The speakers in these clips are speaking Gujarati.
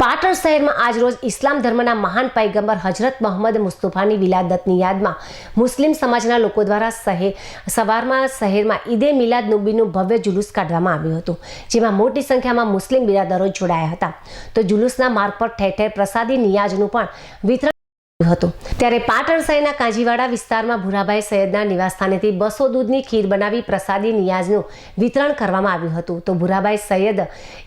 પાટણ શહેરમાં આજરોજ ઇસ્લામ ધર્મના મહાન પૈગંબર હજરત મોહમ્મદ મુસ્તફાની વિલાદતની યાદમાં મુસ્લિમ સમાજના લોકો દ્વારા સવારમાં શહેરમાં ઈદે મિલાદ નબીનું ભવ્ય જુલુસ કાઢવામાં આવ્યું હતું, જેમાં મોટી સંખ્યામાં મુસ્લિમ બિરાદરો જોડાયા હતા. તો જુલુસના માર્ગ પર ઠેર ઠેર પ્રસાદી નિયાજનું પણ વિતરણ હતું. ત્યારે પાટણ શહેરના કાંજીવાડા વિસ્તારમાં ભુરાભાઈ સૈયદના નિવાસસ્થાનેથી 200 દૂધની ખીર બનાવી પ્રસાદી નિયાજનું વિતરણ કરવામાં આવ્યું હતું. તો ભુરાભાઈ સૈયદ,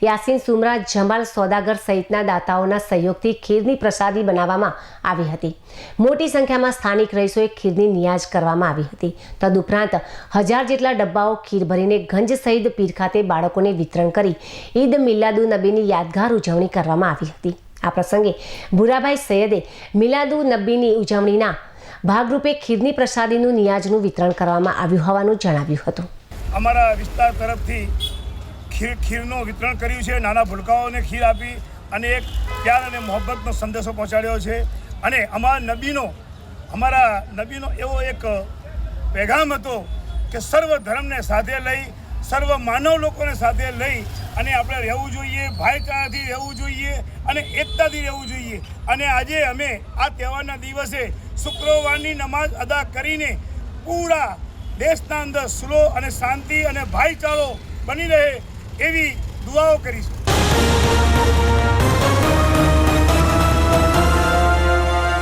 યાસીન સુમરા, જમાલ સોદાગર સહિતના દાતાઓના સહયોગથી ખીરની પ્રસાદી બનાવવામાં આવી હતી. મોટી સંખ્યામાં સ્થાનિક રહીશોએ ખીરની નિયાજ કરવામાં આવી હતી. તદુપરાંત 1000 જેટલા ડબ્બાઓ ખીર ભરીને ગંજ શહીદ પીર ખાતે બાળકોને વિતરણ કરી ઈદ મિલાદુન નબીની યાદગાર ઉજવણી કરવામાં આવી હતી. આ પ્રસંગે ભુરાભાઈ સૈયદે મિલાદુન નબીની ઉજવણીના ભાગરૂપે ખીરની પ્રસાદીનું નિયાજનું વિતરણ કરવામાં આવ્યું હોવાનું જણાવ્યું હતું. અમારા વિસ્તાર તરફથી ખીરનું વિતરણ કર્યું છે. નાના ભૂલકાઓને ખીર આપી અને એક પ્યાર અને મોહબ્બતનો સંદેશો પહોંચાડ્યો છે. અને અમારા નબીનો એવો એક પેગામ હતો કે સર્વ ધર્મને સાથે લઈ, સર્વ માનવ લોકોને સાથે લઈ અને આપણે રહેવું જોઈએ, ભાઈચારાથી રહેવું જોઈએ અને એકતાથી રહેવું જોઈએ. અને આજે અમે આ તહેવારના દિવસે શુક્રવારની નમાઝ અદા કરીને પૂરા દેશના અંદર સ્લો અને શાંતિ અને ભાઈચારો બની રહે એવી દુઆઓ કરીશું.